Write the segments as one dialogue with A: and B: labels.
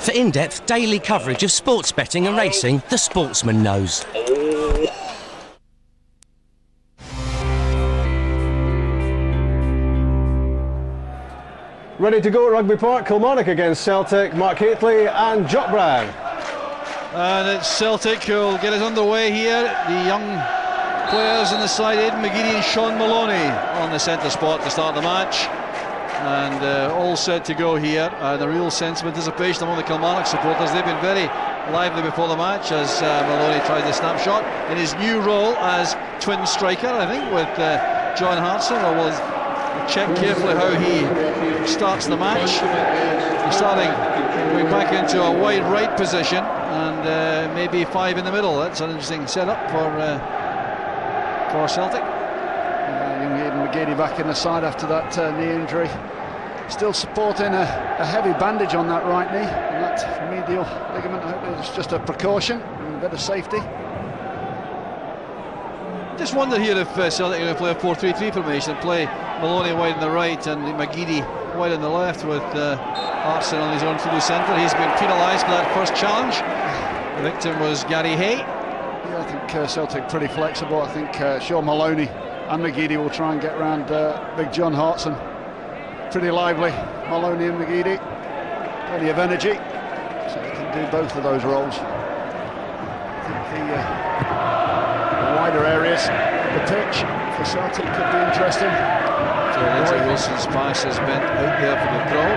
A: For in-depth daily coverage of sports betting and racing, The Sportsman knows.
B: Ready to go at Rugby Park, Kilmarnock against Celtic, Mark Haitley and Jock Brown.
C: And it's Celtic who'll get us underway here. The young players in the side, Aidan McGeady and Sean Maloney on the centre spot to start the match. And all set to go here. A real sense of anticipation among the Kilmarnock supporters. They've been very lively before the match as Maloney tries the snapshot in his new role as twin striker, I think, with John Hartson. Or we'll check carefully how he starts the match. He's starting going back into a wide right position and maybe five in the middle. That's an interesting setup for Celtic.
D: Young Aidan McGeady back in the side after that knee injury. Still supporting a heavy bandage on that right knee, and that medial ligament. I hope it's just a precaution and a bit of safety.
C: Just wonder here if Celtic are going to play a 4-3-3 formation and play Maloney wide on the right and McGeady wide on the left with Hartson on his own through the centre. He's been penalised for that first challenge. The victim was Gary Hay.
D: Yeah, I think Celtic pretty flexible. I think Sean Maloney and McGeady will try and get round big John Hartson. Pretty lively, Maloney and McGeady. Plenty of energy, so they can do both of those roles. I think the wider areas of the pitch for Celtic could be interesting.
C: So Lindsay Wilson's pass has been out there for the throw.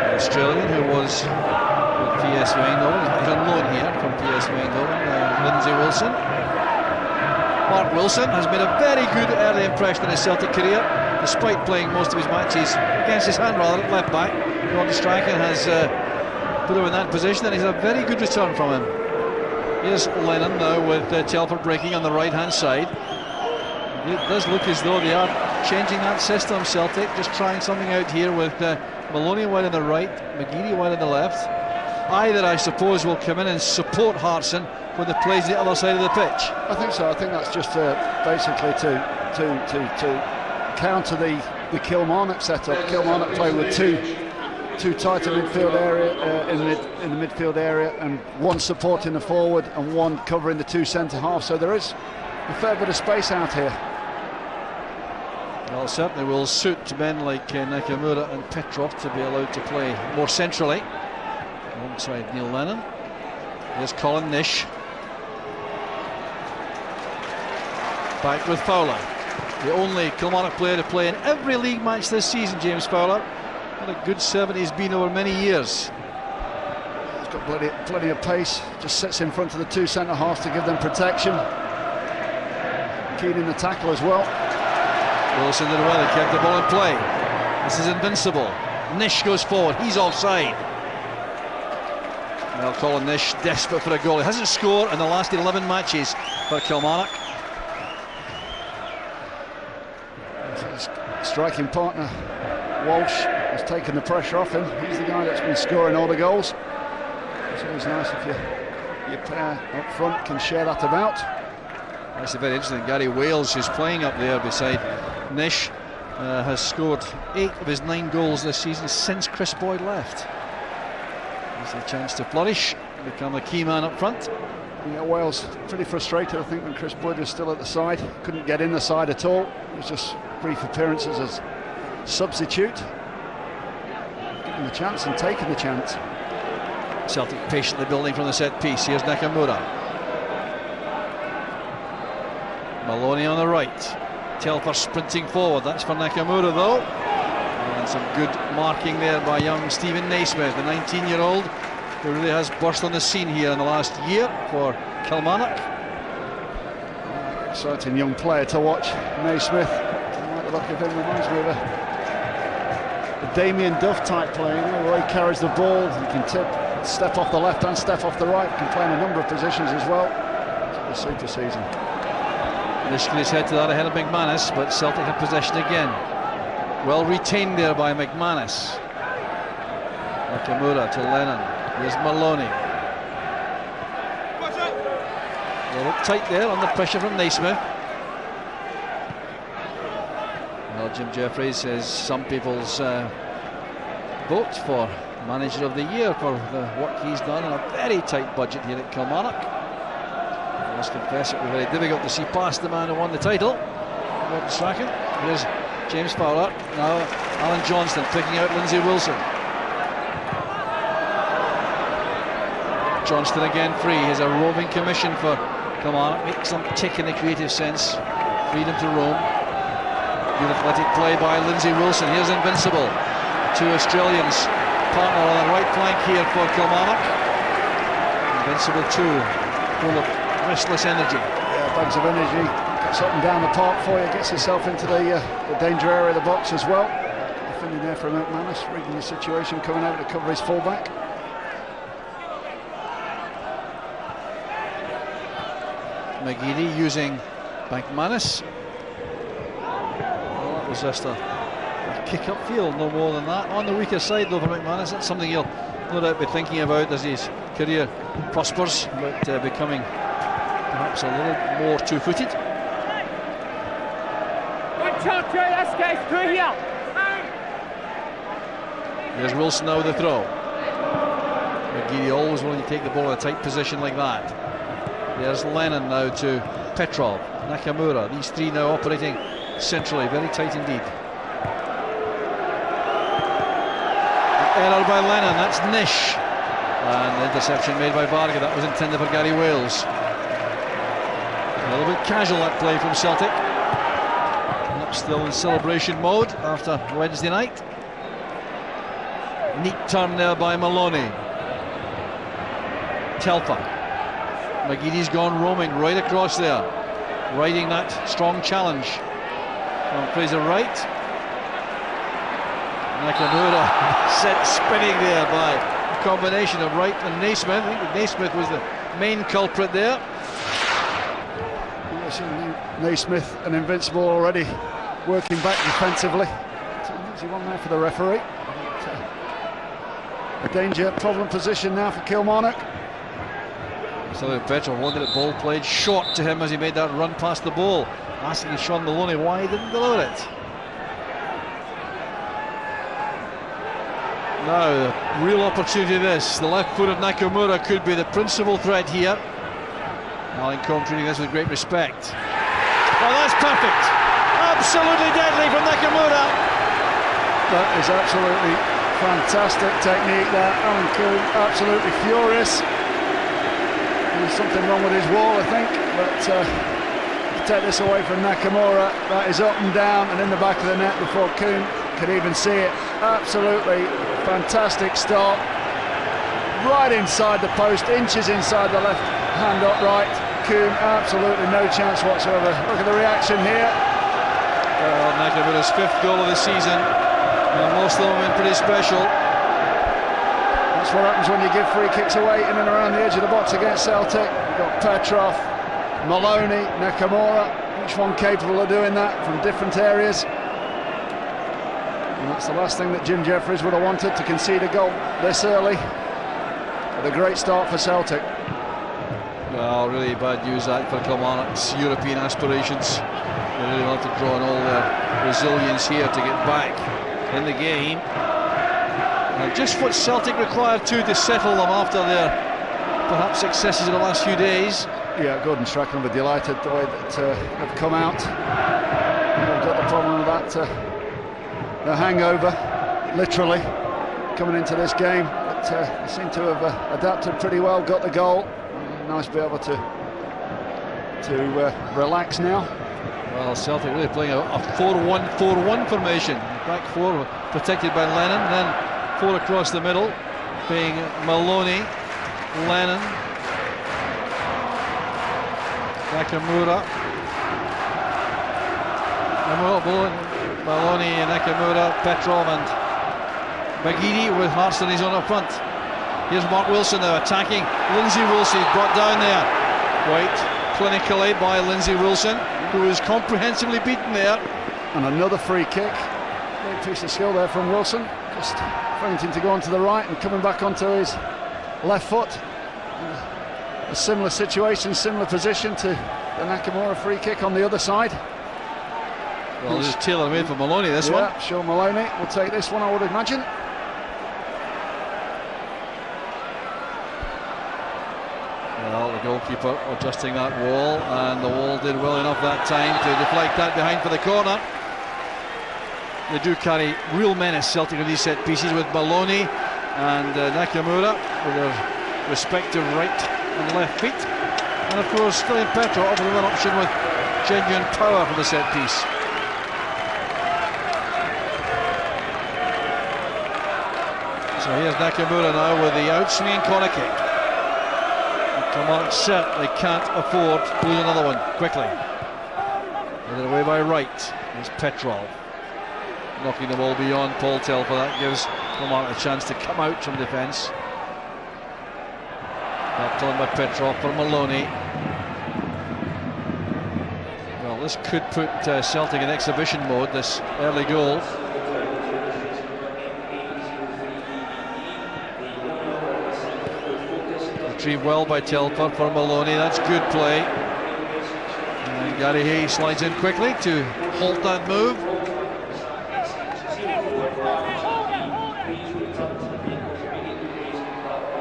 C: The Australian who was with PSV Eindhoven, he's on loan here from PSV Eindhoven, Lindsay Wilson. Mark Wilson has made a very good early impression in his Celtic career, despite playing most of his matches against his hand rather at left back. Gordon Strachan has put him in that position, and he's a very good return from him. Here's Lennon now with Telford breaking on the right hand side. It does look as though they are changing that system, Celtic, just trying something out here with Maloney wide on the right, McGeady wide on the left. Either, I suppose, will come in and support Hartson when the play's the other side of the pitch.
D: I think so. I think that's just basically to counter the Kilmarnock setup. Kilmarnock play with two tight in midfield area in the midfield area, and one supporting the forward and one covering the two centre halves. So there is a fair bit of space out here.
C: Well, certainly will suit men like Nakamura and Petrov to be allowed to play more centrally alongside Neil Lennon. Here's Colin Nish. Back with Fowler, the only Kilmarnock player to play in every league match this season, James Fowler. What a good servant he's been over many years.
D: He's got plenty of pace, just sits in front of the two centre halves to give them protection. Keen in the tackle as well.
C: Wilson did well, he kept the ball in play. This is invincible. Nish goes forward, he's offside. Well, Colin Nish desperate for a goal. He hasn't scored in the last 11 matches for Kilmarnock.
D: His striking partner Walsh has taken the pressure off him. He's the guy that's been scoring all the goals. It's always nice if your pair up front can share that about.
C: That's very interesting. Gary Wales, who's playing up there beside Nish, has scored 8 of his 9 goals this season since Chris Boyd left. There's a chance to flourish, become a key man up front.
D: Yeah, Wales pretty frustrated, I think, when Chris Boyd was still at the side. Couldn't get in the side at all. It was just brief appearances as substitute. Given the chance and taking the chance.
C: Celtic patiently building from the set piece. Here's Nakamura. Maloney on the right. Telfer sprinting forward. That's for Nakamura though. And some good marking there by young Stephen Naismith, the 19-year-old who really has burst on the scene here in the last year for Kilmarnock.
D: Exciting young player to watch, Naismith. I like the look of him, reminds me of a Damien Duff type player, you know, where he carries the ball, he can step off the left and step off the right, can play in a number of positions as well. It's a super season.
C: Lifting his head to that ahead of McManus, but Celtic have possession again. Well retained there by McManus. Nakamura to Lennon. Here's Maloney. They're up tight there on the pressure from Naismith. Well, Jim Jeffries is some people's vote for Manager of the Year for the work he's done in a very tight budget here at Kilmarnock. I must confess it was very difficult to see past the man who won the title. Gordon Strachan. Here's James Fowler. Now Alan Johnston picking out Lindsay Wilson. Johnston again free. He's a roving commission for Kilmarnock. Makes them tick in the creative sense. Freedom to roam. Good athletic play by Lindsay Wilson. Here's Invincible. Two Australians. Partner on the right flank here for Kilmarnock. Invincible too. Full of restless energy.
D: Yeah, bags of energy. Gets up and down the park for you. Gets himself into the danger area of the box as well. Defending there for McManus. Reading the situation. Coming over to cover his fullback.
C: McGeady using McManus. Well, that was just a kick upfield, no more than that. On the weaker side though for McManus. That's something he'll no doubt be thinking about as his career prospers, about becoming perhaps a little more two-footed. There's Wilson now with the throw. McGeady always willing to take the ball in a tight position like that. There's Lennon now to Petrov, Nakamura. These three now operating centrally, very tight indeed. Error by Lennon, that's Nish. And the interception made by Varga, that was intended for Gary Wales. A little bit casual that play from Celtic. Not still in celebration mode after Wednesday night. Neat turn there by Maloney. Telfer. McGeady's gone roaming right across there, riding that strong challenge from Fraser Wright. Nakamura set spinning there by a combination of Wright and Naismith. I think Naismith was the main culprit there.
D: Naismith and Invincible already working back defensively. Easy one there for the referee. A danger problem position now for Kilmarnock.
C: So Petrov wanted it ball played short to him as he made that run past the ball, asking Sean Maloney why he didn't deliver it. Now, real opportunity this. The left foot of Nakamura could be the principal threat here. Alan Combe treating this with great respect. Oh, that's perfect! Absolutely deadly from Nakamura!
D: That is absolutely fantastic technique there. Alan Combe absolutely furious. There's something wrong with his wall, I think, but to take this away from Nakamura, that is up and down and in the back of the net before Coombe could even see it. Absolutely fantastic start, right inside the post, inches inside the left hand upright. Coombe, absolutely no chance whatsoever. Look at the reaction here.
C: Well, Nakamura's 5th goal of the season, and most of them have been pretty special.
D: That's what happens when you give free kicks away in and around the edge of the box against Celtic. You've got Petrov, Maloney, Nakamura, each one capable of doing that from different areas. And that's the last thing that Jim Jeffries would have wanted, to concede a goal this early. But a great start for Celtic.
C: Well, really bad news that for Kilmarnock's European aspirations. They really want to draw on all their resilience here to get back in the game. And just what Celtic required to settle them after their perhaps successes in the last few days.
D: Yeah, Gordon Strachan will be delighted the way that have come out. They've got the problem of that, the hangover, literally, coming into this game. But they seem to have adapted pretty well, got the goal. Nice to be able to relax now.
C: Well, Celtic really playing a 4-1-4-1 formation. Back four protected by Lennon, then four across the middle, being Maloney, Lennon, Nakamura, Maloney, Nakamura, Petrov and McGeady, with Harston his own up front. Here's Mark Wilson now attacking. Lindsay Wilson brought down there quite clinically by Lindsay Wilson, who was comprehensively beaten there.
D: And another free kick. Great piece of skill there from Wilson. Just feinting to go onto the right and coming back onto his left foot. A similar situation, similar position to the Nakamura free kick on the other side.
C: Well, this is tailor-made for Maloney, this one.
D: Yeah, sure, Maloney will take this one, I would imagine.
C: Well, the goalkeeper adjusting that wall, and the wall did well enough that time to deflect that behind for the corner. They do carry real menace, Celtic, on these set pieces, with Maloney and Nakamura with their respective right and left feet. And of course, Filip Petrov offering an option with genuine power for the set piece. So here's Nakamura now with the outswinging corner kick. Kilmarnock certainly can't afford to lose another one quickly. Headed away by Wright. Here's Petrov knocking the ball beyond Paul Telfer. That gives Kilmarnock a chance to come out from defence. Backed on by Petrov for Maloney. Well, this could put Celtic in exhibition mode, this early goal. Retrieved well by Telfer for Maloney. That's good play. And Gary Hay slides in quickly to halt that move.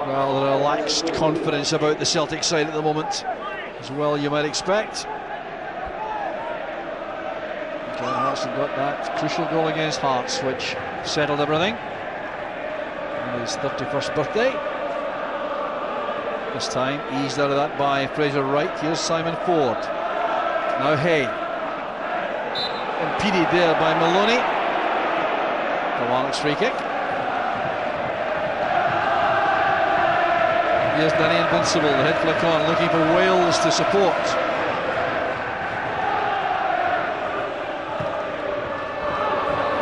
C: Well, the relaxed confidence about the Celtic side at the moment, as well you might expect. John Hartson got that crucial goal against Hearts, which settled everything on his 31st birthday. This time eased out of that by Fraser Wright. Here's Simon Ford. Now Hay. Impeded there by Maloney. Kilmarnock's free kick. Here's Danny Invincible, the head flick on, looking for Wales to support.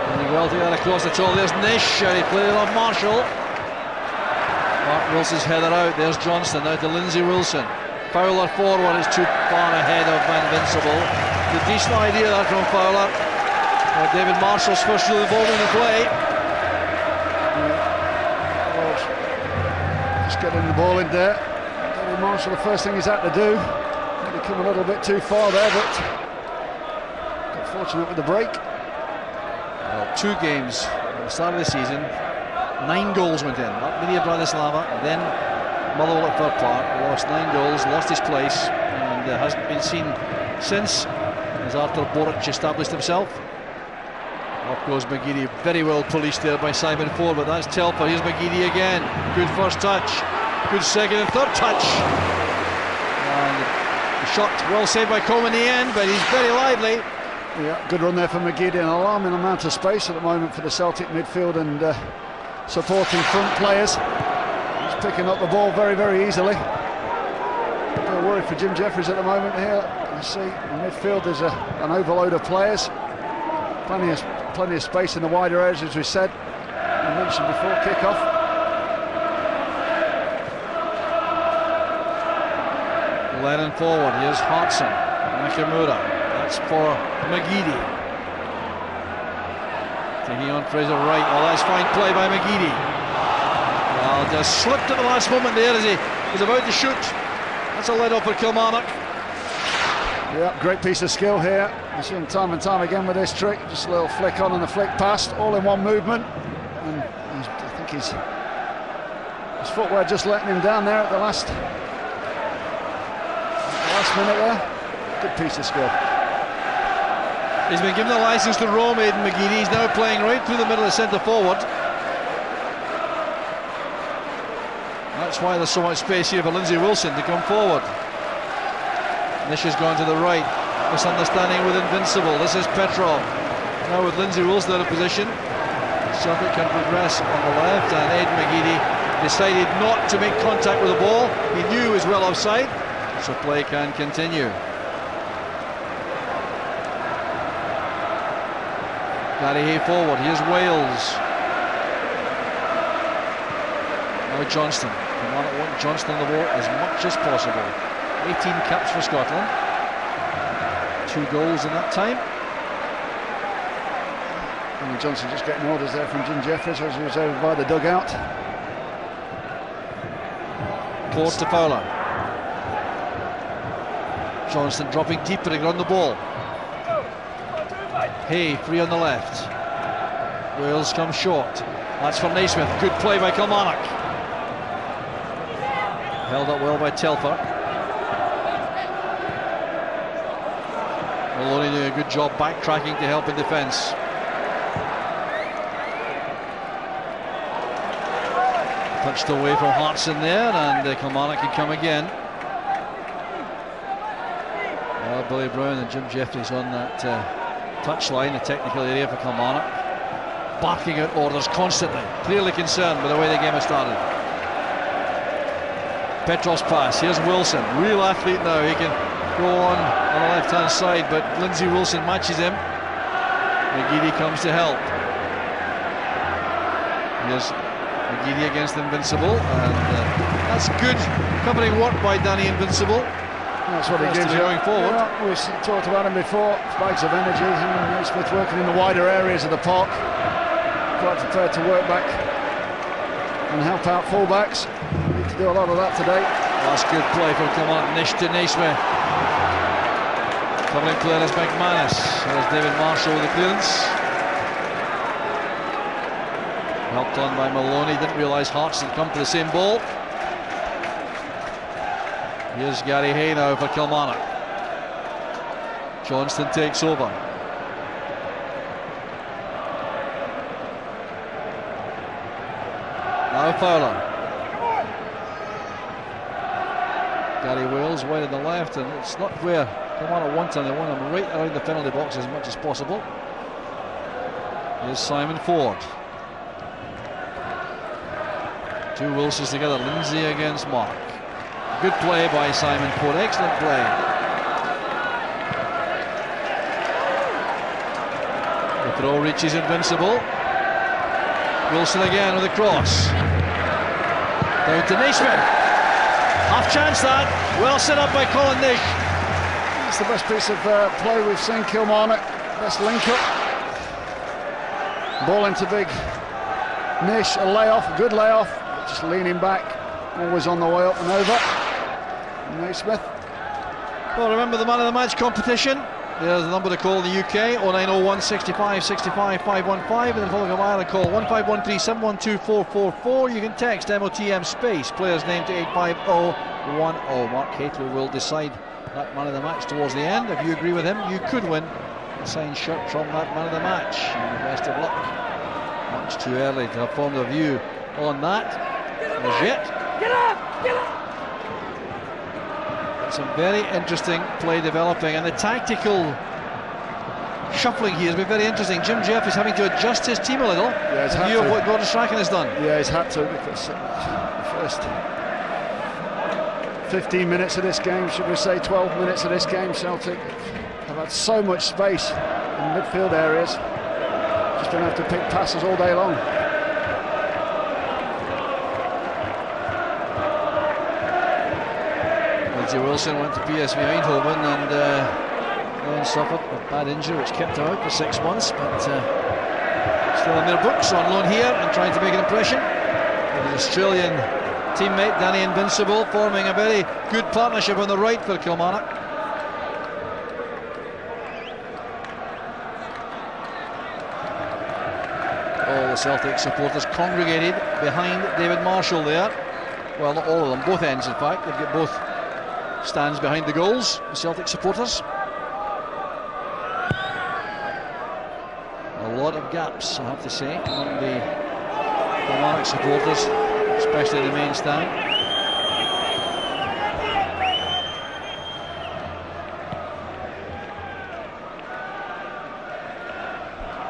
C: Running well to get across the top. There's Nish, and he played it on Marshall. Mark Wilson's header out. There's Johnston now to Lindsay Wilson. Fowler forward is too far ahead of Invincible. The decent idea that from Fowler. David Marshall's first real involvement in the play.
D: Just getting the ball in there. David Marshall, the first thing he's had to do. Maybe come a little bit too far there, but got fortunate with the break.
C: Well, 2 games at the start of the season. 9 goals went in. Arminia Bratislava, then Motherwell at Fir Park. Lost 9 goals, lost his place, and hasn't been seen since, as Artur Boric established himself. Off goes McGeady, very well policed there by Simon Ford, but that's Telfer. Here's McGeady again. Good first touch, good second and third touch. And the shot well saved by Coleman in the end, but he's very lively.
D: Yeah, good run there for McGeady. An alarming amount of space at the moment for the Celtic midfield and supporting front players. He's picking up the ball very, very easily. A bit worried for Jim Jeffries at the moment here. You see, in midfield there's an overload of players. Plenty of space in the wider areas, as we said. I mentioned before kick-off.
C: Lennon forward. Here's Hartson. Nakamura. That's for McGeady. Taking on Fraser Wright. Oh, that's fine play by McGeady. Well, just slipped at the last moment there as he was about to shoot. That's a let-off for Kilmarnock.
D: Yeah, great piece of skill here. We've seen time and time again with this trick. Just a little flick on and a flick past, all in one movement. And I think his footwear just letting him down there at the last minute there. Good piece of skill.
C: He's been given the licence to roam, Aidan McGeady. He's now playing right through the middle of centre forward. That's why there's so much space here for Lindsay Wilson to come forward. Nish has gone to the right. Misunderstanding with Invincible. This is Petrov. Now with Lindsay Wilson out of position. Celtic can progress on the left, and Aidan McGeady decided not to make contact with the ball. He knew he was well offside, so play can continue. Gary Hay forward. Here's Wales. Now Johnston. They want Johnston on the ball as much as possible. 18 caps for Scotland. 2 goals in that time.
D: And Johnson just getting orders there from Jim Jeffries as he was over by the dugout.
C: Close to Fowler. Johnston dropping deep, putting on the ball. Hay free on the left. Wales comes short. That's for Naismith. Good play by Kilmarnock. Held up well by Telfer. Maloney doing a good job backtracking to help in defence. Punched away from Hartson there, and Kilmarnock can come again. Well, Billy Brown and Jim Jeffries on that touchline, the technical area for Kilmarnock, barking out orders constantly, clearly concerned with the way the game has started. Petros pass, here's Wilson, real athlete now, he can go on the left hand side, but Lindsay Wilson matches him. McGeady comes to help. Here's McGeady against Invincible, and that's good covering work by Danny Invincible.
D: That's what he gives you
C: going forward.
D: Yeah, we talked about him before, bags of energy. Naismith working in the wider areas of the park, quite prepared to work back and help out fullbacks. Need to do a lot of that today.
C: That's good play from Kilmarnock. Nish to Naismith. Covering player is McManus. There's David Marshall with the clearance. Helped on by Maloney, didn't realise Hearts had come for the same ball. Here's Gary Hay now for Kilmarnock. Johnston takes over. Now Fowler. Gary Wales wide on the left, and it's not where Kilmarnock want him. They want him right around the penalty box as much as possible. Here's Simon Ford. Two Wilsons together, Lindsay against Mark. Good play by Simon Ford, excellent play. The throw reaches Invincible. Wilson again with a cross. Down to Naismith. Half chance that. Well set up by Colin Nish.
D: It's the best piece of play we've seen Kilmarnock. Best link up. Ball into big Nish, a layoff, a good layoff. Just leaning back, always on the way up and over. Naismith.
C: Well, remember the man of the match competition. There's the number to call in the UK, 0901 65 65 515, and then following of Ireland, call 1513 712 444. You can text MOTM space player's name to 85010. Mark Hateley will decide that man of the match towards the end. If you agree with him, you could win a signed shirt from that man of the match. And the best of luck. Much too early to have formed a view on that as yet.
E: Get up! Get up!
C: Some very interesting play developing, and the tactical shuffling here has been very interesting. Jim Jeffries having to adjust his team a little in view of what Gordon Strachan has done.
D: Yeah, he's had to, because the first 15 minutes of this game, should we say 12 minutes of this game, Celtic have had so much space in midfield areas, just going to have to pick passes all day long.
C: Wilson went to PSV Eindhoven and then suffered a bad injury which kept him out for 6 months, but still in their books on loan here and trying to make an impression. With his Australian teammate Danny Invincible forming a very good partnership on the right for Kilmarnock. All the Celtic supporters congregated behind David Marshall there. Well, not all of them, both ends in fact. They've got both stands behind the goals, the Celtic supporters. A lot of gaps, I have to say, among the Kilmarnock supporters, especially the main stand.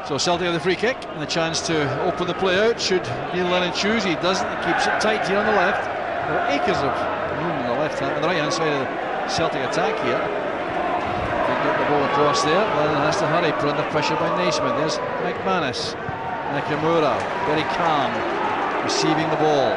C: So Celtic have the free kick and the chance to open the play out should Neil Lennon choose. He doesn't, he keeps it tight here on the left. There are acres of room on the left hand, on the right hand side of the Celtic attack here. They get the ball across there, Lennon has to hurry, put under pressure by Naismith. There's McManus, Nakamura, very calm, receiving the ball.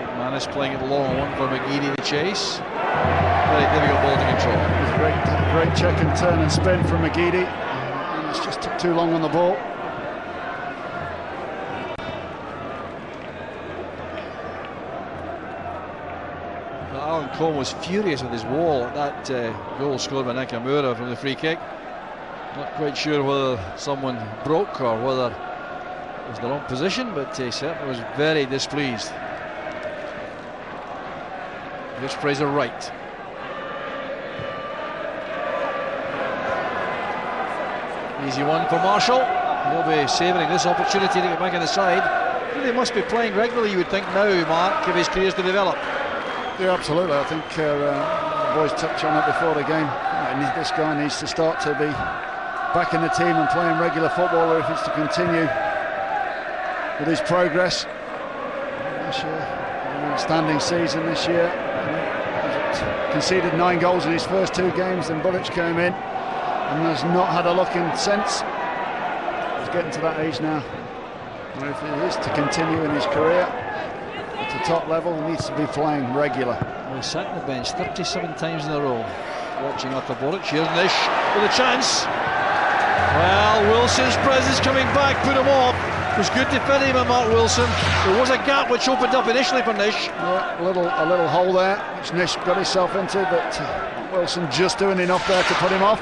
C: McManus playing it long, one for McGeady in the chase. Very difficult ball to control.
D: It was a great check and turn and spin from McGeady. It's just took too long on the ball.
C: Alan Combe was furious with his wall at that goal scored by Nakamura from the free kick. Not quite sure whether someone broke or whether was in the wrong position, but he certainly was very displeased. Here's Fraser Wright. Easy one for Marshall. He'll be savouring this opportunity to get back on the side. Really must be playing regularly, you would think now, Mark, if his career's to develop.
D: Yeah, absolutely. I think the boys touched on it before the game. This guy needs to start to be back in the team and playing regular football if he's to continue with his progress. This year, an outstanding season this year. Conceded 9 goals in his first 2 games, then Bullich came in and has not had a look in since. He's getting to that age now where if he is to continue in his career at the top level, he needs to be playing regular.
C: Well, he sat on the bench 37 times in a row watching Arthur Bullich. Here's Nish with a chance. Well, Wilson's presence coming back put him off. It was good defending by Mark Wilson. There was a gap which opened up initially for Nish.
D: Yeah, a little hole there which Nish got himself into, but Wilson just doing enough there to put him off.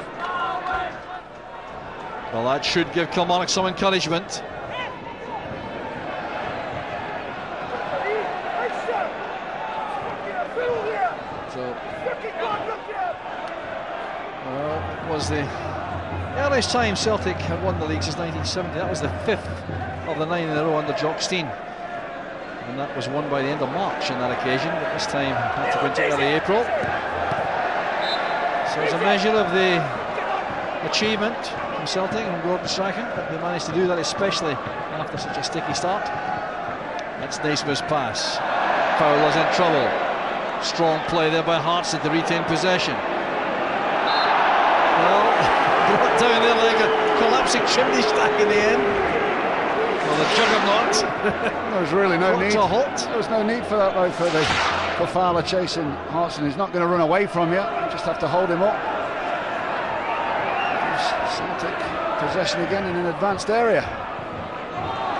C: Well, that should give Kilmarnock some encouragement. So, well, it was the earliest time Celtic had won the league since 1970. That was the 5th of the 9 in a row under Jock Stein, and that was won by the end of March on that occasion, but this time had to go into early April. So it's a measure of the achievement from Celtic and Gordon Strachan, but they managed to do that, especially after such a sticky start. That's Naismith's pass. Fowler's in trouble. Strong play there by Hartson to retain possession. Well, brought down there like a collapsing chimney stack in the end. Well, the juggernaut.
D: There was really no need.
C: To halt.
D: There was no need for that though for Fowler chasing Hartson. He's not going to run away from you. You just have to hold him up. Celtic possession again in an advanced area.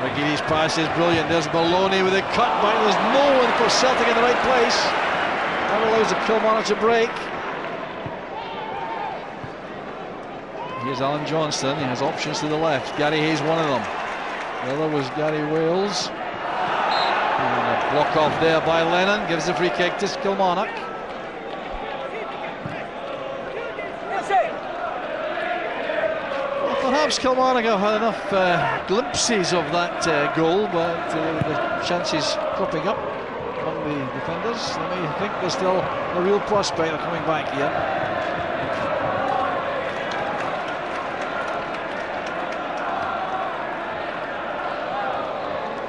C: McGeady's pass is brilliant. There's Maloney with a cutback. There's no one for Celtic in the right place. That allows the Kilmarnock to break. Here's Alan Johnston. He has options to the left. Gary Hayes, one of them. The other was Gary Wales. And a block off there by Lennon. Gives the free kick to Kilmarnock. Perhaps Kilmarnock have had enough glimpses of that goal, but the chances cropping up among the defenders. I think there's still a real prospect of coming back here.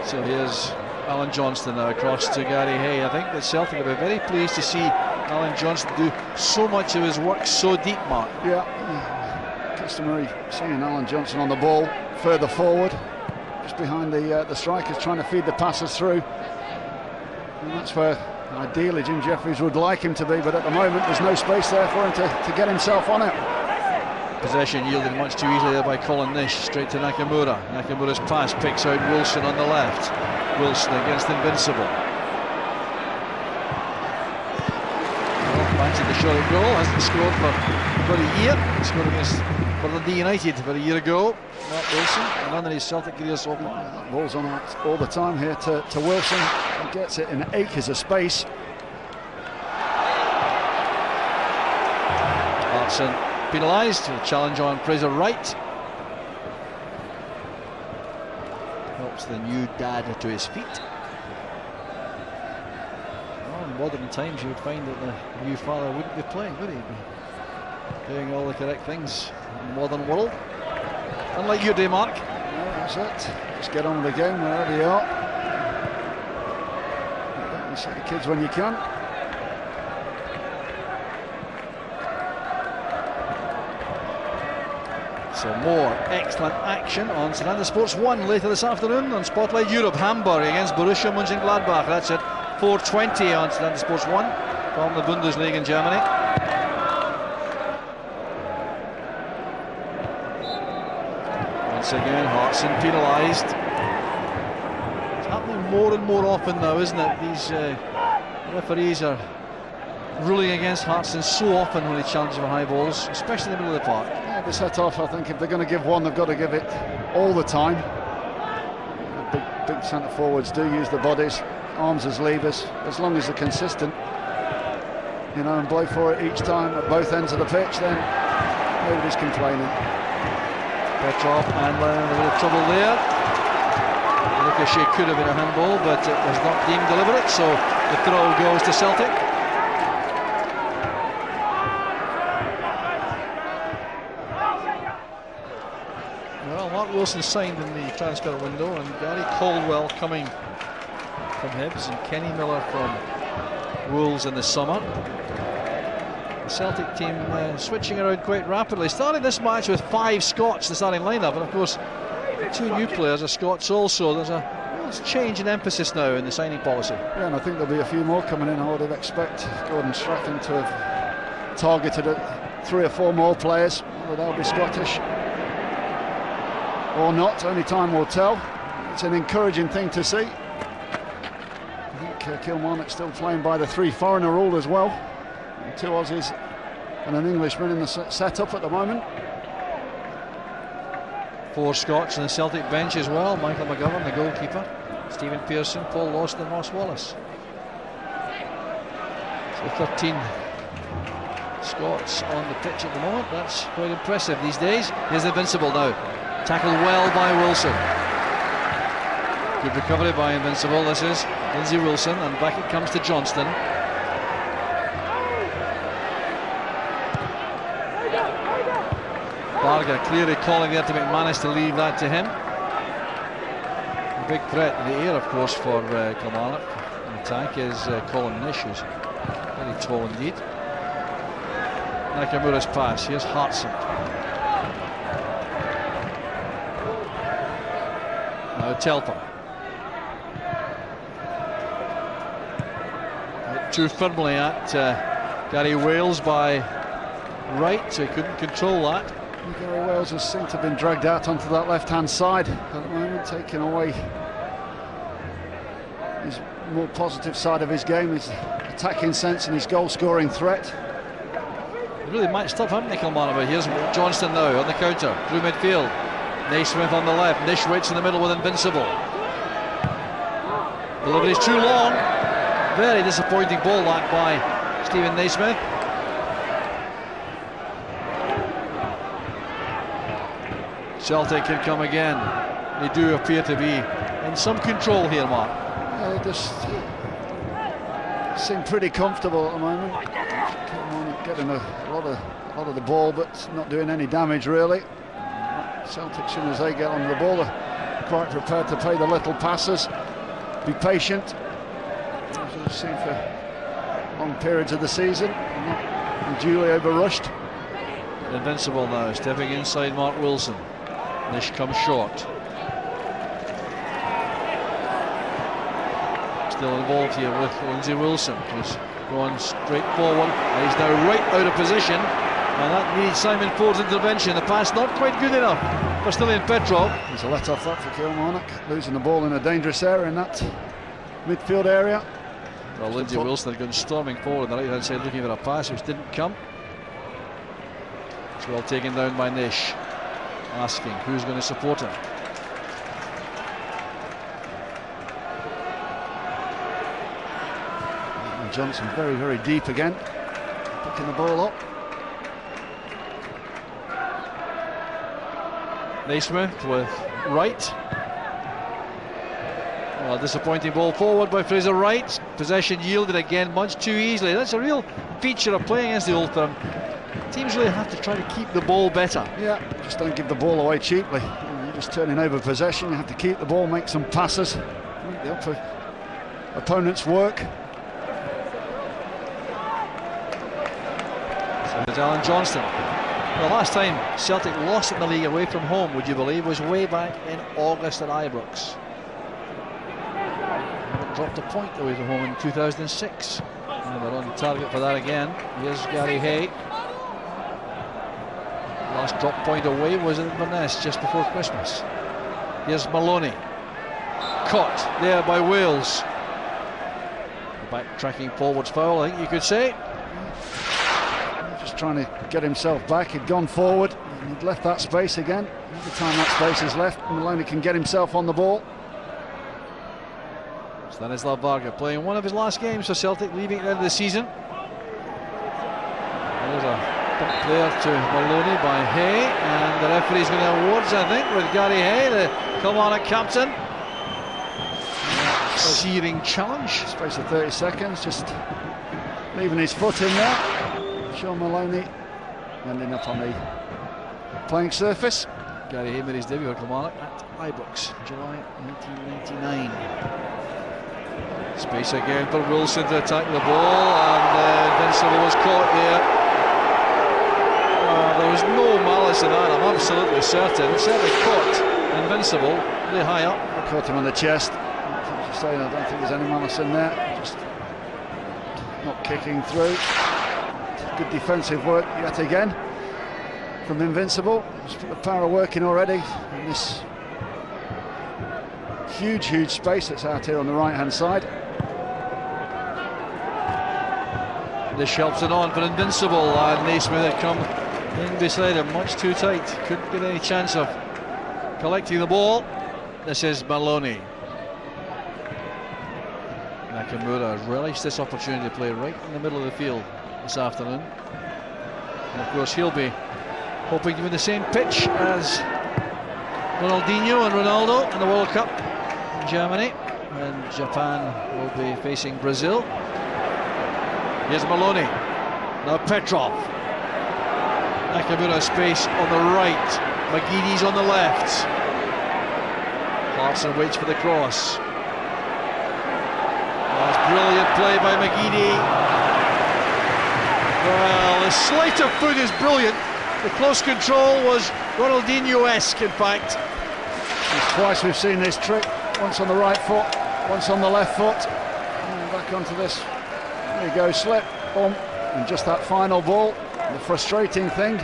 C: So here's Alan Johnston now across to Gary Hay. I think that Celtic will be very pleased to see Alan Johnston do so much of his work so deep, Mark.
D: Yeah. Customary seeing Alan Johnson on the ball further forward, just behind the strikers, trying to feed the passes through, and that's where ideally Jim Jeffries would like him to be, but at the moment there's no space there for him to get himself on it.
C: Possession yielded much too easily there by Colin Nish. Straight to Nakamura. Nakamura's pass picks out Wilson on the left. Wilson against Invincible. Fancied the shot at goal, hasn't scored for about a year. He scored against Dundee United about a year ago. Mark Wilson, and none of his Celtic career so far.
D: Ball's on out all the time here to Wilson. He gets it in acres of space.
C: Hartson penalised. A challenge on Fraser Wright. Helps the new dad to his feet. In modern times you would find that the new father wouldn't be playing, would he? He'd be doing all the correct things in the modern world. Unlike you do, Mark.
D: Yeah, that's it. Just get on with the game wherever you are. You see the kids when you can.
C: So more excellent action on St Andrews Sports 1 later this afternoon on Spotlight Europe. Hamburg against Borussia Mönchengladbach. That's it. 4:20 on St Andrews Sports 1 from the Bundesliga in Germany. Once again, Hartson penalised. It's happening more and more often now, isn't it? These referees are ruling against Hartson so often when he challenges for high balls, especially in the middle of the park.
D: Yeah, the set off, I think if they're going to give one, they've got to give it all the time. big centre forwards do use the bodies, arms as levers, as long as they're consistent, you know, and blow for it each time at both ends of the pitch, then nobody's complaining.
C: Petrov and Lennon a bit of trouble there. Ricochet could have been a handball, but it was not deemed deliberate, so the throw goes to Celtic. Well, Mark Wilson signed in the transfer window, and Gary Caldwell coming from Hibs, and Kenny Miller from Wolves in the summer. The Celtic team switching around quite rapidly. Starting this match with 5 Scots, the starting lineup, and of course 2 new players are Scots also. There's a change in emphasis now in the signing policy.
D: Yeah, and I think there'll be a few more coming in. I would have expected Gordon Strachan to have targeted 3 or 4 more players, whether they'll be Scottish or not, only time will tell. It's an encouraging thing to see. I think Kilmarnock still playing by the 3 foreigner rule as well. 2 Aussies and an Englishman in the setup at the moment.
C: 4 Scots on the Celtic bench as well. Michael McGovern, the goalkeeper, Stephen Pearson, Paul Lawson and Ross Wallace. So 13 Scots on the pitch at the moment. That's quite impressive these days. Here's Invincible now. Tackled well by Wilson. Good recovery by Invincible. This is Lindsay Wilson, and back it comes to Johnston. Barger clearly calling there to McManus to leave that to him. A big threat in the air, of course, for Kilmarnock in attack is Colin Nish, who's very tall indeed. Nakamura's pass. Here's Hartson. Now Telfer. Too firmly at Gary Wales by right, so he couldn't control that.
D: Gary Wales has seemed to have been dragged out onto that left-hand side at the moment, taking away his more positive side of his game, his attacking sense and his goal-scoring threat.
C: They really matched up, haven't they, Kilmarnock? But here's Johnston now on the counter, through midfield. Naismith on the left, Nish waits in the middle with Invincible. Delivery's too long. Very disappointing ball that by Stephen Naismith. Celtic can come again. They do appear to be in some control here, Mark.
D: Yeah, they just seem pretty comfortable at the moment. Kilmarnock getting a lot of the ball, but not doing any damage really. Celtic, as soon as they get on the ball, are quite prepared to play the little passes, be patient, as we've seen for long periods of the season, not unduly overrushed.
C: Invincible now, stepping inside Mark Wilson. Nish comes short. Still involved here with Lindsay Wilson, who's going straight forward. And he's now right out of position, and that needs Simon Ford's intervention. The pass not quite good enough for Stilian Petrov.
D: There's a let-off that for Kilmarnock, losing the ball in a dangerous area in that midfield area.
C: Well, Lindsay Wilson had gone storming forward on the right-hand side looking for a pass which didn't come. It's well taken down by Nish, asking who's going to support him.
D: And Johnson very, very deep again, picking the ball up.
C: Naismith with right. Well, disappointing ball forward by Fraser Wright. Possession yielded again much too easily. That's a real feature of playing against the Old Firm. Teams really have to try to keep the ball better. Yeah,
D: just don't give the ball away cheaply. You're just turning over possession. You have to keep the ball, make some passes, make the opponent's work.
C: So it's Alan Johnston. The last time Celtic lost in the league away from home, would you believe, was way back in August at Ibrox. They dropped a point away from home in 2006. And they're on the target for that again. Here's Gary Hay. Last drop point away was in Inverness just before Christmas. Here's Maloney. Caught there by Wales. Back-tracking forwards foul, I think you could say.
D: Just trying to get himself back. He'd gone forward. He'd left that space again. Every time that space is left, Maloney can get himself on the ball.
C: Stanislav Varga playing one of his last games for Celtic, leaving at the end of the season. There's a bump there to Maloney by Hay, and the referee's going to awards, I think, with Gary Hay, the Kilmarnock captain. Searing challenge.
D: Space of 30 seconds, just leaving his foot in there. Sean Maloney ending up on the playing surface.
C: Gary Hay made his debut for Kilmarnock at Ibrox, July 1999. Space again for Wilson to attack the ball, and Invincible was caught there. There was no malice in that, I'm absolutely certain. Certainly caught Invincible really high up.
D: I caught him on the chest. I don't think there's any malice in there. Just not kicking through. Good defensive work yet again from Invincible. Just put the power working already in this huge space that's out here on the right hand side.
C: This helps it on for Invincible, and Naismith had come in beside him much too tight. Couldn't get any chance of collecting the ball. This is Maloney. Nakamura relished this opportunity to play right in the middle of the field this afternoon. And of course he'll be hoping to win the same pitch as Ronaldinho and Ronaldo in the World Cup in Germany, and Japan will be facing Brazil. Here's Maloney, now Petrov. Nakamura space on the right, McGeady's on the left. Clarkson waits for the cross. Brilliant play by McGeady. Well, the sleight of foot is brilliant. The close control was Ronaldinho-esque, in fact.
D: It's twice we've seen this trick. Once on the right foot, once on the left foot. And back onto this. There you go, slip, boom. And just that final ball, the frustrating thing.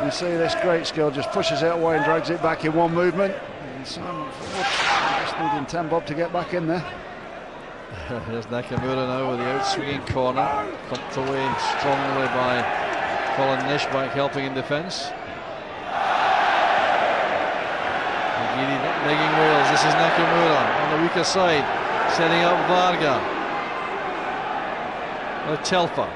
D: You see this great skill, just pushes it away and drags it back in one movement. And Simon forward, just needing 10 bob to get back in there.
C: Here's Nakamura now with the out-swinging corner, pumped away strongly by Colin Nishback, helping in defence. McGeady not begging Wales. This is Nakamura on the weaker side, setting up Varga. Telfer.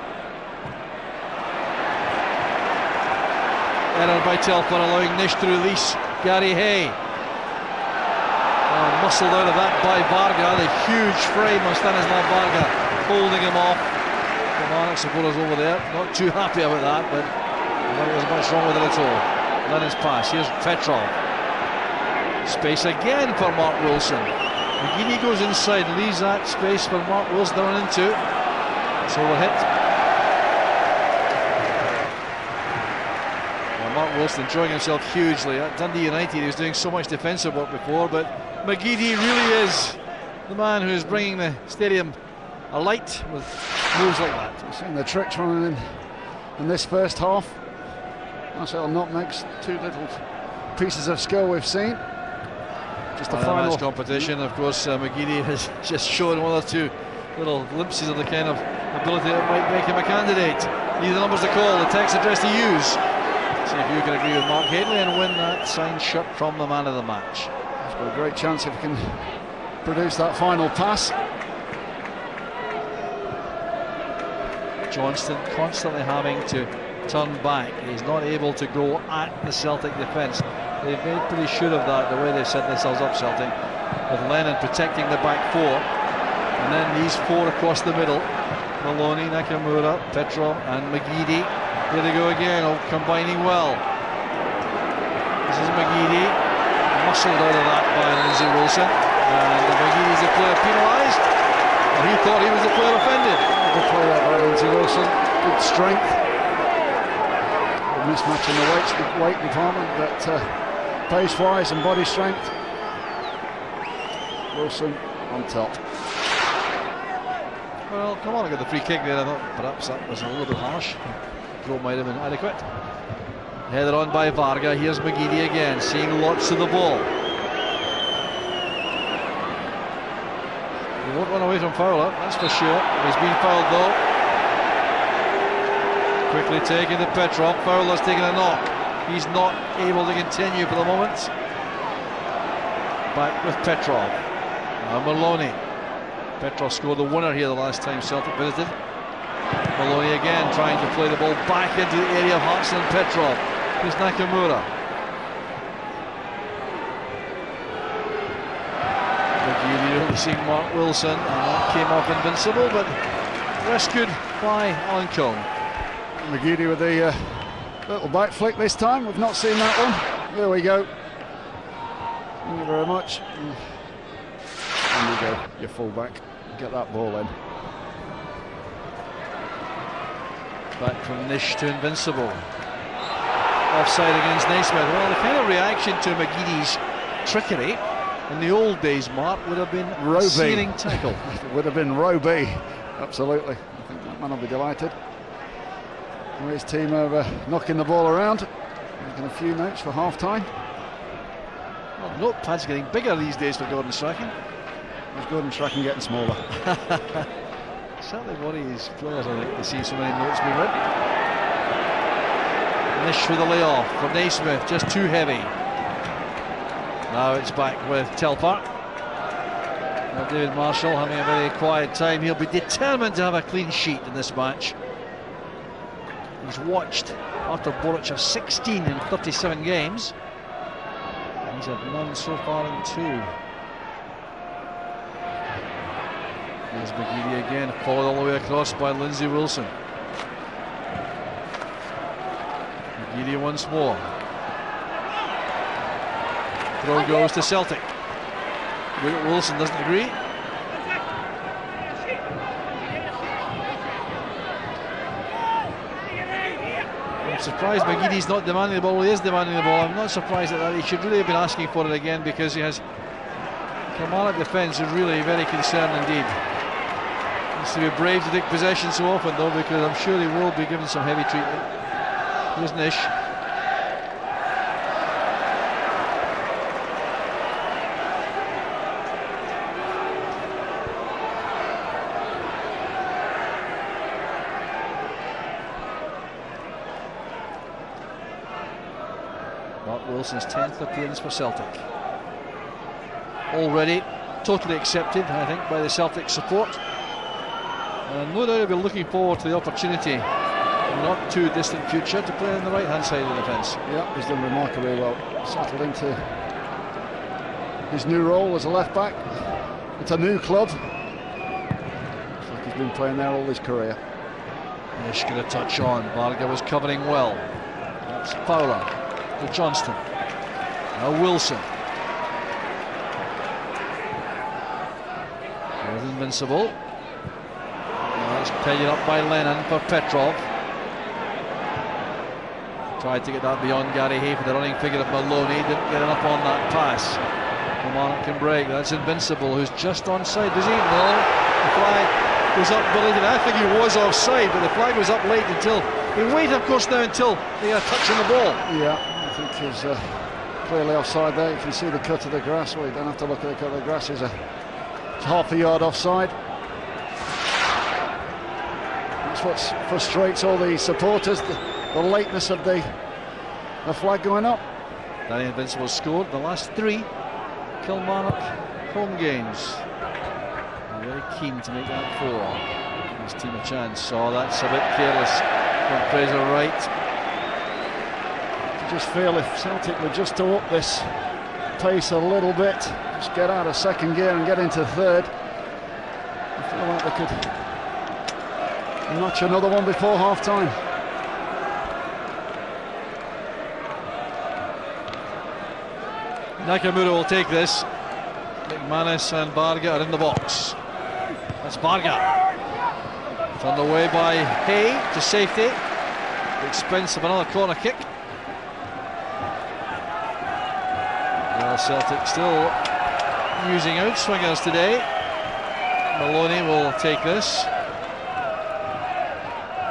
C: Error by Telfer, allowing Nish to release Gary Hay. Muscled out of that by Varga, the huge frame of Stanislav Varga holding him off. The Kilmarnock supporters over there, not too happy about that, but I don't think there's much wrong with it at all. Lennon's pass, here's Petrov. Space again for Mark Wilson. McGeady goes inside, leaves that space for Mark Wilson to run into. It's overhit. Well, Mark Wilson enjoying himself hugely. At Dundee United he was doing so much defensive work before, but McGeady really is the man who is bringing the stadium alight with moves like that.
D: We've seen the tricks running in this first half. Nice little nutmegs, two little pieces of skill we've seen. Just the final
C: competition. Of course, McGeady has just shown one or two little glimpses of the kind of ability that might make him a candidate. These are the numbers to call, the text address to use. See if you can agree with Mark Haley and win that signed shirt from the man of the match.
D: He's got a great chance if he can produce that final pass.
C: Johnston constantly having to turn back. He's not able to go at the Celtic defence. They've made pretty sure of that, the way they've set themselves up, Celtic, with Lennon protecting the back four. And then these four across the middle. Maloney, Nakamura, Petrov and McGeady. Here they go again, all combining well. This is McGeady, muscled out of that by Lindsay Wilson. And McGeady is the player penalised. Well, he thought he was the player offended.
D: Good play there by Lindsay Wilson, good strength. A mismatch in the weight department, but pace-wise and body strength, Wilson on top.
C: Well, come on, I got the free kick there. I thought perhaps that was a little bit harsh. Goal might have been adequate. Headed on by Varga. Here's McGeady again, seeing lots of the ball. He won't run away from Fowler, that's for sure. He's been fouled though. Quickly taken to Petrov. Fowler's taken a knock. He's not able to continue for the moment. Back with Petrov. And Maloney. Petrov scored the winner here the last time Celtic visited. Maloney again trying to play the ball back into the area of Hartson and Petrov. Here's Nakamura. McGeady releasing Mark Wilson, and that came off invincible, but rescued by Alan Cole.
D: McGeady with the little back flick this time. We've not seen that one. There we go. Thank you very much. There you go, your full-back. Get that ball in.
C: Back from Nish to Invincible. Offside against Naismith. Well, the kind of reaction to McGeady's trickery in the old days, Mark, would have been a searing tackle.
D: It would have been row B, absolutely. I think that man will be delighted. His team are knocking the ball around, making a few notes for half-time.
C: Well, the notepad's getting bigger these days for Gordon Strachan.
D: Is Gordon Strachan getting smaller?
C: Certainly worries players, I think, to see so many notes being written. Nish with a layoff for Naismith, just too heavy. Now it's back with Telfar. Now David Marshall having a very quiet time. He'll be determined to have a clean sheet in this match. He's watched Artur Boric of 16 in 37 games. He's had none so far in 2. There's McGeady again, followed all the way across by Lindsay Wilson. McGeady once more. Throw goes to Celtic. Wilson doesn't agree. I'm surprised McGeady's not demanding the ball. Well, he is demanding the ball. I'm not surprised at that. He should really have been asking for it again, because he has Kilmarnock defence is really very concerned indeed. Needs to be brave to take possession so often though, because I'm sure he will be given some heavy treatment. Here's Nish. Mark Wilson's 10th appearance for Celtic. Already totally accepted, I think, by the Celtic support. And no doubt he'll be looking forward to the opportunity in the not too distant future to play on the right hand side of the defence.
D: Yeah, he's done remarkably well. Settled into his new role as a left back. It's a new club. Looks like he's been playing there all his career.
C: Nish going to touch on. Varga was covering well. That's Fowler to Johnston. Now Wilson. There's Invincible. Now it's played up by Lennon for Petrov. Tried to get that beyond Gary Hay for the running figure of Maloney. Didn't get enough on that pass. Kilmarnock can break. That's Invincible, who's just onside. Does he? No. The flag goes up belated. I think he was offside, but the flag was up late until he waited, of course, now until they got a touch on the ball.
D: Yeah, I think he's clearly offside there. You can see the cut of the grass. Well, you don't have to look at the cut of the grass. It's half a yard offside. That's what frustrates all the supporters. The lateness of the flag going up.
C: Danny Invincible scored the last 3 Kilmarnock home games. They're very keen to make that 4. Give his team a chance. Oh, that's a bit careless from Fraser Wright.
D: I just feel if Celtic were just to up this pace a little bit, just get out of second gear and get into third, I feel like they could notch another one before half time.
C: Nakamura will take this. McManus and Varga are in the box. That's Varga. Turned away by Hay to safety. At the expense of another corner kick. Well, Celtic still using outswingers today. Maloney will take this.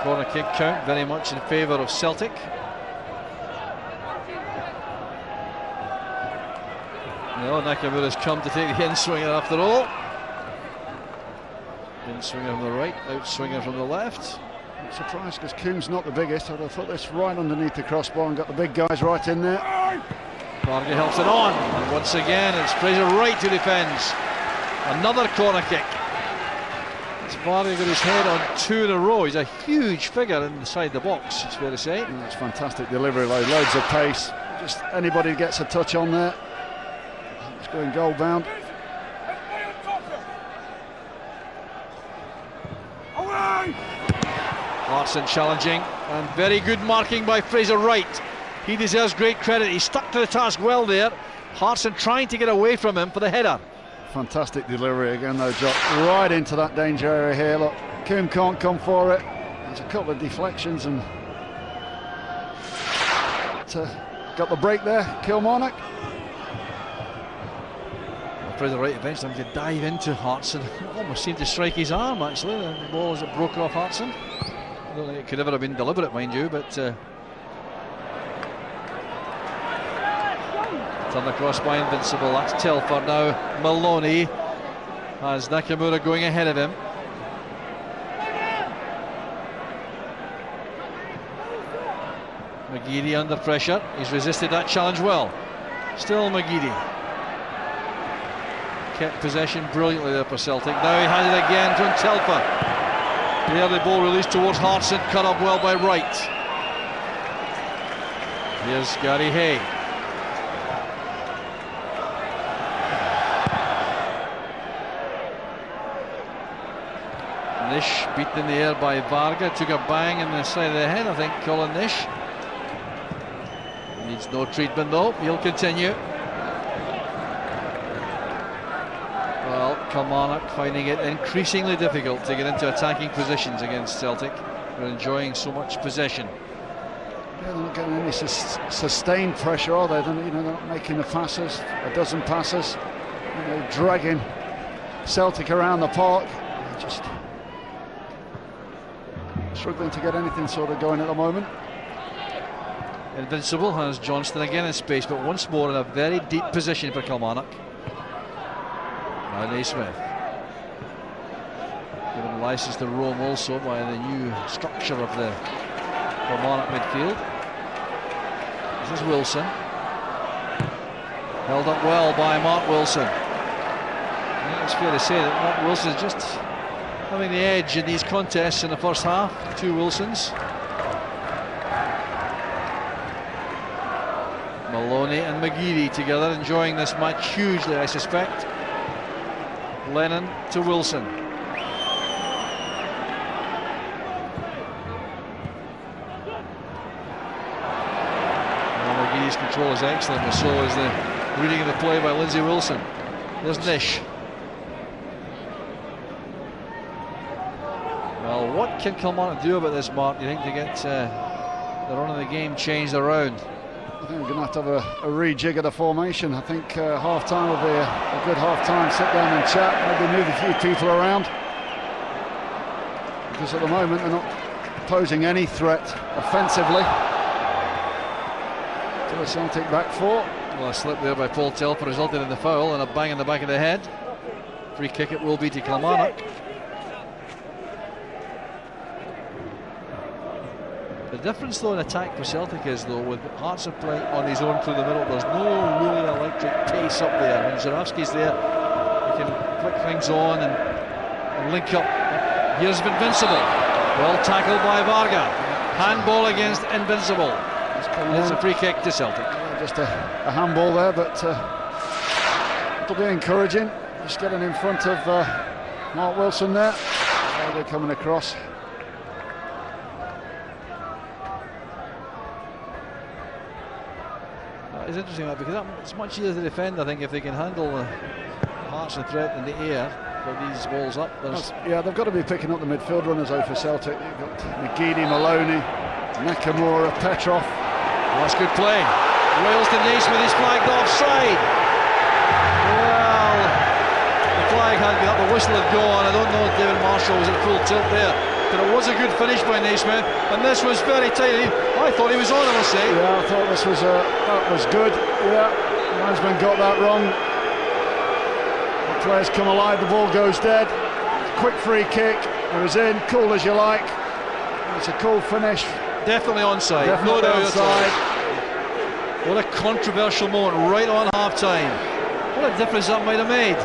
C: Corner kick count very much in favour of Celtic. No, Nakamura's come to take the in-swinger after all. In-swinger from the right, out-swinger from the left.
D: I'm surprised because Coombs not the biggest. I'd have put this right underneath the crossbar and got the big guys right in there.
C: Varga helps it on, and once again it's Fraser Wright who defends. Another corner kick. It's Varga got his head on 2 in a row. He's a huge figure inside the box, it's fair to say.
D: That's fantastic delivery, loads of pace. Just anybody who gets a touch on there, it's going goal bound.
C: Hartson challenging, and very good marking by Fraser Wright. He deserves great credit. He stuck to the task well there. Hartson trying to get away from him for the header.
D: Fantastic delivery again though, Jock. Right into that danger area here. Look, Coombe can't come for it. There's a couple of deflections and got the break there, Kilmarnock.
C: Fraser Wright eventually having to dive into Hartson. Almost seemed to strike his arm actually. The ball as it broke off Hartson. I don't think it could ever have been deliberate, mind you, but turned across by Invincible. That's Telford now. Maloney has Nakamura going ahead of him. McGeady under pressure. He's resisted that challenge well. Still McGeady. Kept possession brilliantly there for Celtic. Now he has it again from Telford. The early ball released towards Hartson, cut up well by Wright. Here's Gary Hay. Nish beaten in the air by Varga, took a bang in the side of the head, I think, Colin Nish. Needs no treatment though, he'll continue. Well, Kilmarnock finding it increasingly difficult to get into attacking positions against Celtic. They're enjoying so much possession.
D: Yeah, they're not getting any sustained pressure, are they? They're not making the passes, a dozen passes. Dragging Celtic around the park. They're just struggling to get anything sort of going at the moment.
C: Invincible has Johnston again in space, but once more in a very deep position for Kilmarnock. Now Naismith, given license to roam also by the new structure of the Kilmarnock midfield. This is Wilson, held up well by Mark Wilson. I think it's fair to say that Mark Wilson is just having the edge in these contests in the first half. 2 Wilsons. Maloney and McGeady together enjoying this match hugely, I suspect. Lennon to Wilson. McGeady's control is excellent, but so is the reading of the play by Lindsay Wilson. There's Nish. Well, what can Kilmarnock do about this, Mark, do you think, to get the run of the game changed around?
D: I think we're going to have a rejig of the formation. I think half-time will be a good half-time, sit down and chat, maybe move a few people around. Because at the moment they're not posing any threat offensively to the Celtic back 4.
C: Well, a slip there by Paul Telford resulted in the foul and a bang in the back of the head. Free kick it will be to Kilmarnock. The difference though in attack for Celtic is though with Hartson playing on his own through the middle, there's no really electric pace up there. When Żurawski's there, he can flick things on and link up. Here's Invincible, well tackled by Varga. Handball against Invincible. It's a free kick to Celtic.
D: Yeah, just a handball there, but it'll be encouraging. Just getting in front of Mark Wilson there. Varga coming across.
C: It's interesting that because it's much easier to defend, I think, if they can handle the Hartson threat in the air for these balls up.
D: Yeah, they've got to be picking up the midfield runners though for Celtic. You've got McGeady, Maloney, Nakamura, Petrov.
C: Well, that's good play. Wales to Naismith is flagged offside. Well, the flag had been up, the whistle had gone. I don't know if David Marshall was at full tilt there, but it was a good finish by Naismith, and this was very tight. I thought he was on, I must say.
D: Yeah, I thought this was that was good. Yeah, linesman got that wrong. The players come alive, the ball goes dead. Quick free kick. It was in, cool as you like. It's a cool finish.
C: Definitely onside.
D: Definitely
C: no doubt
D: onside.
C: What a controversial moment right on half-time. What a difference that might have made.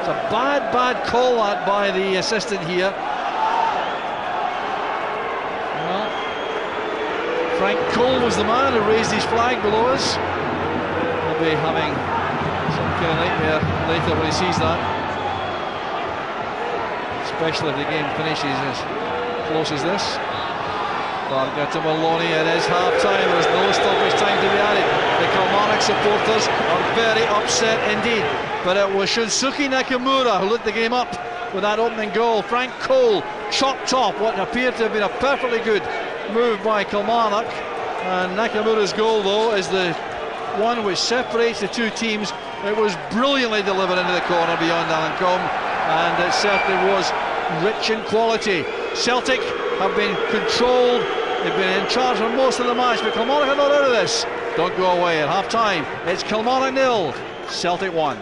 C: It's a bad call that by the assistant here. Well, Frank Cole was the man who raised his flag below us. He'll be having some kind of nightmare later when he sees that. Especially if the game finishes as close as this. Barker to Maloney, it is half-time, there's no stoppage time to be added. The Kilmarnock supporters are very upset indeed, but it was Shunsuke Nakamura who lit the game up with that opening goal. Frank Cole chopped off what appeared to have been a perfectly good move by Kilmarnock, and Nakamura's goal though is the one which separates the two teams. It was brilliantly delivered into the corner beyond Alan Combe, and it certainly was rich in quality. Celtic have been controlled, they've been in charge for most of the match, but Kilmarnock are not out of this. Don't go away at half time. It's Kilmarnock 0, Celtic 1.